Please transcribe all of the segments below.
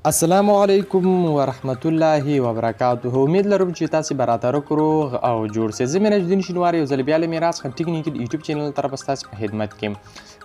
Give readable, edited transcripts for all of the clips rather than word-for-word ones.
السلام علیکم ورحمت الله وبرکاته. امید لرم چې تاسو به راته روغ او جوړ سئ. زه مې نجدین شینواری یو ځل بیا له میراث خان ټیکنیکل یوټیوب چینل طرف ستاسو په خدمت کې یم.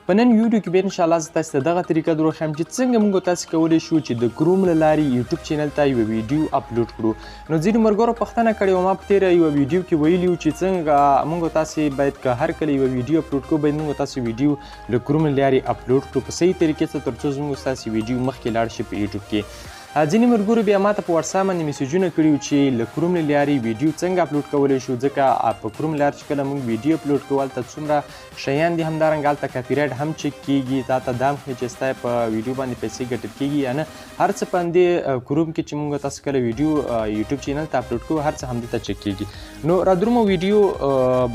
په نن ویډیو کې به انشاءالله زه تاسو ته دغه طریقه دروښیم چې څنګه موږ تاسو کولی شو چې د کروم له لارې یوټیوب چینل ته یوه ویډیو اپلوډ کړو. نو ځینو ملګرو پوښتنه کړې وه، ما په تېره یوه ویډیو کې ویلي وو چې څنګه موږ تاسې باید که هر کله یوه ویډیو اپلوډ کړو باید موږ تاسو ویډیو له کروم له لارې اپلوډ کړو په صحیح طریقې سره تر څو زموږ ستاسې ویډیو مخکې لاړ شي په یوټیوب کې. ځینې ملګرو بیا ماته په واتساپ باندې میسیجونه کړي وو چې له کروم له لارې ویډیو څنګه اپلوډ کولی شو، ځکه په کروم له لارې چې کله موږ ویډیو اپلوډ کوو هلته څومره شیان دي، همدارنګه هلته کاپي رایټ هم چک کیږي، تا ته دا هم ښیي چې ستا په ویډیو باندې پیسې ګټل کیږي یا نه. هر څه په همدې کروم کې چې موږ تاسو کله ویډیو یوټیوب چینل ته اپلوډ کوو هر څه همدلته چک کیږي. نو را درومو ویډیو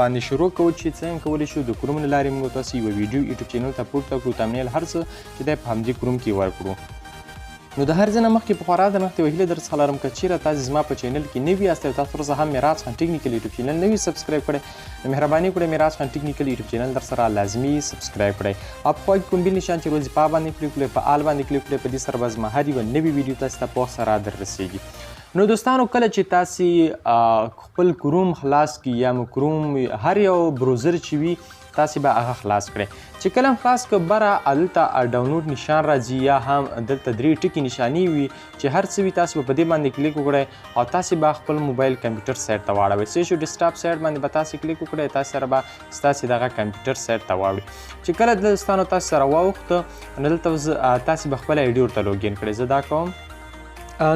باندې شروع کوو چې څنګه کولی شو د کروم له لارې موږ تاسو یوه ویډیو یوټیوب چینل ته اپلوډ کړو، تمنیل هر څه چې دی په همدې کروم کې ورکړو. نو د هر ځای نه مخکې په خورا درنښت یوه هیله در څخه لرم که چیرې تاسې زما په چینل کې نوي یاست او تاسو تر اوسه هم میراث خان ټیکنیکل یوټیوب چینل نه وي سبسکرایب کړی، نو مهرباني وکړئ میراث خان ټیکنیکل یوټیوب چینل در سره لازمي سبسکرایب کړئ او په خوا کې کوم بیل نشان چې روزي په باندې کلیک کړئ، په آل باندې کلیک کړئ. په دې سره به زما هر یوه نوي ویډیو تاسو ته په وخت سره در رسیږي. نو دوستانو کله چې تاسې خپل کروم خلاص کړي یا مو کروم هر یو بروزر چې وي تاسې به هغه خلاص کړئ. چې کله هم خلاص کړه بره هلته ډاونلوډ نشان راځي یا هم دلته درې ټکي نشانې وي چې هر څه وي تاسو به په دې باندې کلیک وکړئ او تاسې به خپل موبایل کمپیوټر سایټ ته واړوئ. څه شو ډیسکټاپ سایټ باندې به تاسې کلیک وکړئ، تاسې سره به ستاسې دغه کمپیوټر سایټ ته واوړي. چې کله دوستانو تاسو سره واوښته نو دلته تاسې به خپل آیډي ورته لوګین کړئ. زه دا کوم.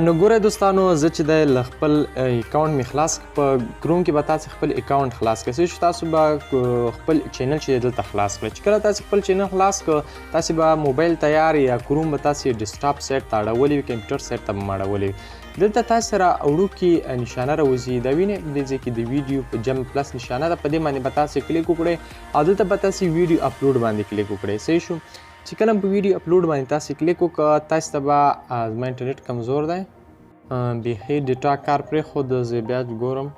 نو ګورئ دوستانو زه چې دی له خپل اکاونټ مې خلاص په کروم کې به تاسې خپل اکاونټ خلاص کړئ. څه شو تاسو به خپل چینل چې دلته خلاص کړئ. چې کله تاسې خپل چینل خلاص کړ تاسې به موبایل تیار یا کروم به تاسې ډیسکټاپ سایټ ته اړولی وي، کمپیوټر سایټ ته به م اړولی وي. دلته تاسې سره وړوکې نشانه راوځي، دا وینئ دې ځای کې د ویډیو په جمع پلس نشانه ده، په دې باندې به تاسې کلیک وکړئ او دلته به تاسې ویډیو اپلوډ باندې کلیک وکړئ. صحیح شو. چې کله په ویډیو اپلوډ باندې تاسې کلیک وکړه تاسې ته به زما انټرنیټ کمزور دی بیخي ډیټا کار پرېښود، زه بیا ګورم.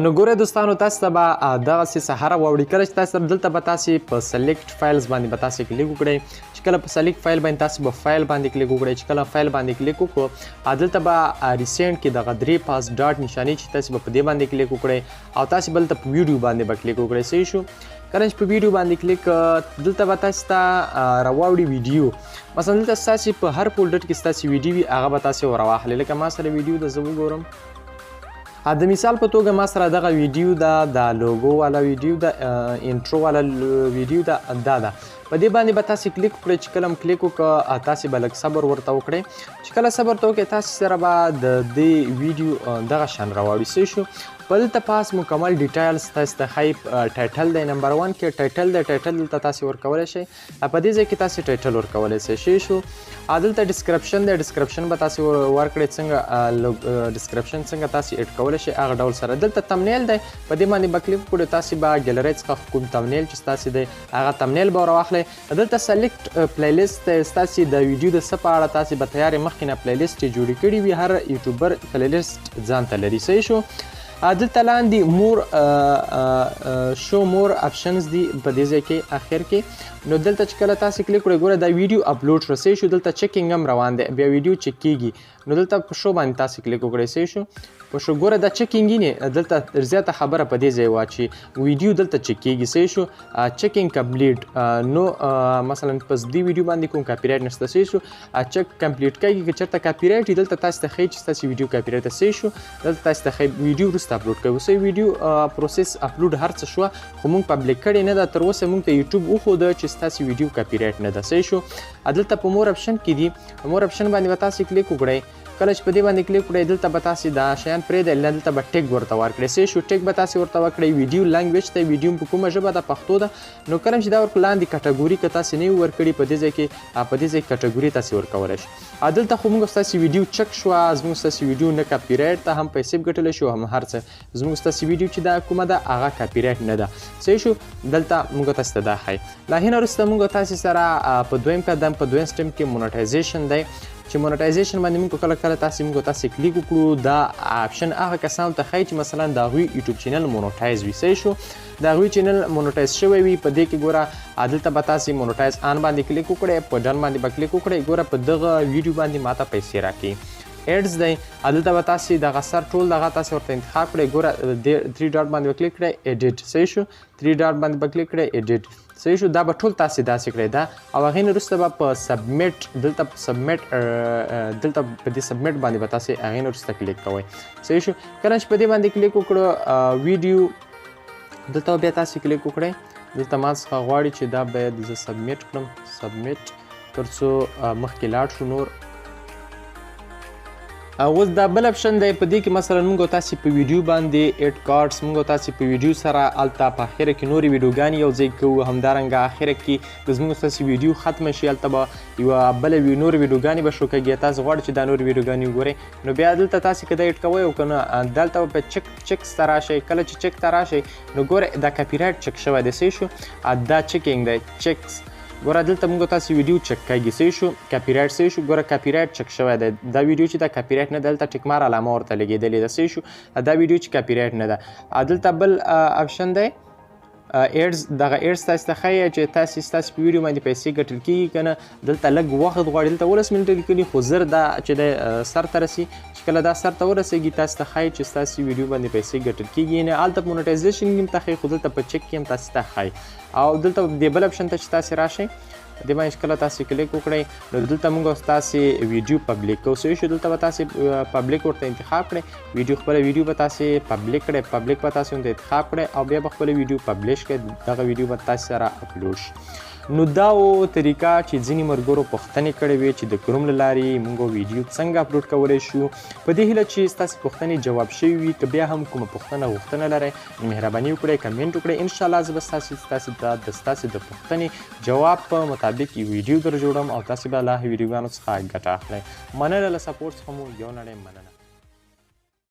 نو ګورئ دوستانو تاسو ته به دغسې سهاره واوړي. کله چې تاسو دلته به تاسې په سلیکټ فایلز باندې به تاسې کلیک وکړئ. چې کله په سلیکټ فایل باندې تاسو به فایل باندې کلیک وکړئ. چې کله فایل باندې کلیک وکړو دلته به ریسنټ کې دغه درې پاس ډاټ نشانې چې تاسو به په دې باندې کلیک وکړئ او تاسې به دلته په ویډیو باندې به کلیک وکړئ. صحیح شو. کله چې په ویډیو باندې کلیک دلته به تاسو ته راواوړي ویډیو، مثلا دلته ستاسې په هر فولډر کې ستاسې ویډیو وي هغه به تاسې ورواخلئ. لکه ما سره ویډیو ده، زه وګورم. د مثال په توګه ما سره دغه ویډیو ده، د لوګو والا ویډیو ده، انټرو والا ویډیو ده، دا ده. په دې باندې به تاسې کلیک وکړئ. چې کله هم کلیک وکړه تاسې به لږ صبر ورته وکړئ. چې کله صبر ته وکړئ تاسې سره به د دې ویډیو دغه شان راواوړي. صحیح شو. په دلته پاس مکمل ډیټیلز تاسو ته ښایي. ټایټل دی نمبر 1 کې ټایټل دی، ټایټل دلته تاسې ورکولی شئ. په دې ځای کې تاسې ټایټل ورکولی شئ. صحیح شو. دلته ډسکرپشن دی، ډسکرپشن به تاسې ورکړئ. څنګه ډسکرپشن څنګه تاسې اډ کولی شئ هغه ډول سره. دلته تمنیل دی، په دې باندې به کلیک وکړو. تاسې به ګیلرۍ څخه کوم تمنیل چې ستاسې دی هغه تمنیل به ورواخلئ. دلته سلیکټ پلیلیست دی، ستاسې د ویډیو د څه په اړه تاسې به تیارې مخکې نه پلیلیست یې جوړې کړي وي. هر یوټیوبر پلیلیست ځان ته لري. صحیح شو. دلته لاندې مور شو مور اپشنز دي په دې ځای کې اخر کې. نو دلته چې کله تاسې کلیک کړئ ګوره دا ویډیو اپلوډ شو. صحیح شو. دلته چیکینګ هم روان دی، بیا ویډیو چک کیږي. نو دلته په شو باندې تاسې کلیک وکړئ. صحیح شو. په شو ګوره دا چیکینګ نه دلته زیاته خبره په دې ځای وه چې ویډیو دلته چک کیږي. صحیح شو. چیکینګ کمپلیټ. نو مثلا په دې ویډیو باندې کوم کاپي رایټ نشته. صحیح شو. چک کمپلیټ کیږي که چېرته کاپي رایټ دلته تاسو ته ښیي چې ستاسې ویډیو کاپي رایټ ده. صحیح شو. دلته تاسو ته ښیي ویډیو وروسته اپلوډ کوي. اوس ویډیو پروسس اپلوډ هر څه شوه خو موږ پبلیک کړې نه ده تر اوسه. موږ ته یوټیوب وښوده چې ستاسې ویډیو کاپي رایټ نه ده. صحیح شو. دلته په مور اپشن کې دي، مور اپشن باندې به تاسې کلیک وکړئ. کله چې په دې باندې کلیک وکړئ دلته به تاسې دا شیان پرېږدئ، دلته به ټیک ورته ورکړئ. صحیح شو. ټیک به تاسې ورته وکړئ. ویډیو لنګویج ته ویډیو په کومه ژبه ده؟ پښتو ده. نو کله چې دا ورکړو لاندې کټګوري که تاسې نه وي ورکړي په دې ځای کې کټګوري تاسې ورکولی شئ. دلته خو موږ ستاسې ویډیو چک شوه، زموږ ستاسې ویډیو نه کاپي رایټ ته هم پیسې ګټلی شو هم هر څه. زموږ ستاسې ویډیو چې دا کومه ده هغه کاپي رایټ نه ده. صحیح شو. دلته موږ تاسې ته دا ښایي. لا هینه وروسته موږ تاسې سره په دویم قدم په دویم سټیم کې مونټایزیشن دی. چې مونټایزیشن باندې موږ کله کله تاسې کلیک وکړو دا آپشن هغه کسانو ته ښایي چې مثلا د هغوی یوټیوب چینل مونټایز وي. صحیح شو، د هغوی چینل مونټایز شوی وي. په دې کې ګوره دلته به تاسې مونټایز آن باندې کلیک وکړئ، په ډن باندې به کلیک وکړئ. ګوره په دغه ویډیو باندې ماته پیسې راکوي. ایډز دی، دلته به تاسې دغه سر ټول دغه تاسې ورته انتخاب کړئ. ګوره 3 ډاټ باندې به کلیک کړئ، ایډیټ. صحیح شو، 3 ډاټ باندې به کلیک کړئ، ایډیټ. صحیح شو، دا به ټول تاسې داسې کړئ دا، او هغې نه وروسته به په سبمیټ دلته په دې سبمیټ باندې به تاسې هغې نه وروسته کلیک کوئ. صحیح شو، کله چې په دې باندې کلیک وکړو ویډیو دلته بیا تاسې کلیک وکړئ. دلته ما څخه غواړي چې دا باید زه سبمیټ کړم، سبمیټ تر څو مخکې لاړ شو نور. اوس دا بل اپشن دی، په دې کې مثلا موږ تاسې په ویډیو باندې ایډ کارډز موږ تاسې په ویډیو سره هلته په اخره کې نورې ویډیوګانې یو ځای کوو. همدارنګه اخره کې که زموږ ستاسې ویډیو ختمه شي هلته به یوه بله نورې ویډیوګانې به شو کېږي. تاسې غواړئ چې دا نورې ویډیوګانې وګورئ نو بیا دلته تاسې که دا ایډ کوئ او که نه دلته به په چکس ته راشئ. کله چې چک ته راشئ نو ګورئ دا کاپي رایټ چک شوی دی. صحیح شو، دا چکینګ دی، چکس. ګوره دلته موږ تاسې ویډیو چک کېږي. صحیح شو، کاپي رایټ. صحیح شو، ګوره کاپي رایټ چک شوی دی. دا ویډیو چې دا کاپي رایټ نه ده، دلته ټیک مار علامه ورته لګېدلې ده. صحیح شو، دا ویډیو چې کاپي رایټ نه ده. دلته بل اپشن دی ایډز. دغه ایډز تاسې ته ښایي چې ستاسې په ویډیو باندې پیسې ګټل کېږي که نه. دلته لږ وخت غواړي، دلته 19 منټه لیکلي، خو زر دا چې دی سر ته رسي. چې کله دا سر ته ورسېږي تاسې ته ښایي چې ستاسې ویډیو باندې پیسې ګټل کېږي. یعنې هلته په مونټایزیشن کې هم ته ښایي، خو دلته په چک کې هم تاسې ته ښایي. او دلته دې بل اپشن ته چې تاسې راشئ دې باندې کله تاسې کلیک وکړئ نو دلته موږ ستاسې ویډیو پبلیک کوو. صحیح شو، دلته به تاسې پبلیک ورته انتخاب کړئ. ویډیو خپله ویډیو به تاسې پبلیک کړئ، پبلیک به تاسې ورته انتخاب کړئ او بیا به خپله ویډیو پبلیش کړئ. دغه ویډیو به تاسې سره اپلوډ شي. نو دا و طریقه چې ځینې ملګرو پوښتنې کړې وې چې د کروم له لارې موږ ویډیو څنګه اپلوډ کولی شو. په دې هیله چې ستاسې پوښتنې جواب شوي وي. که بیا هم کومه غوښتنه لرئ نو مهرباني وکړئ کمنټ وکړئ. انشاءالله زه به ستاسې د پوښتنې جواب په مطابق یو ویډیو در جوړم او تاسې به له ویډیوګانو څخه ګټه اخلئ. مننه، له سپورټ څخه مو یو نړۍ مننه.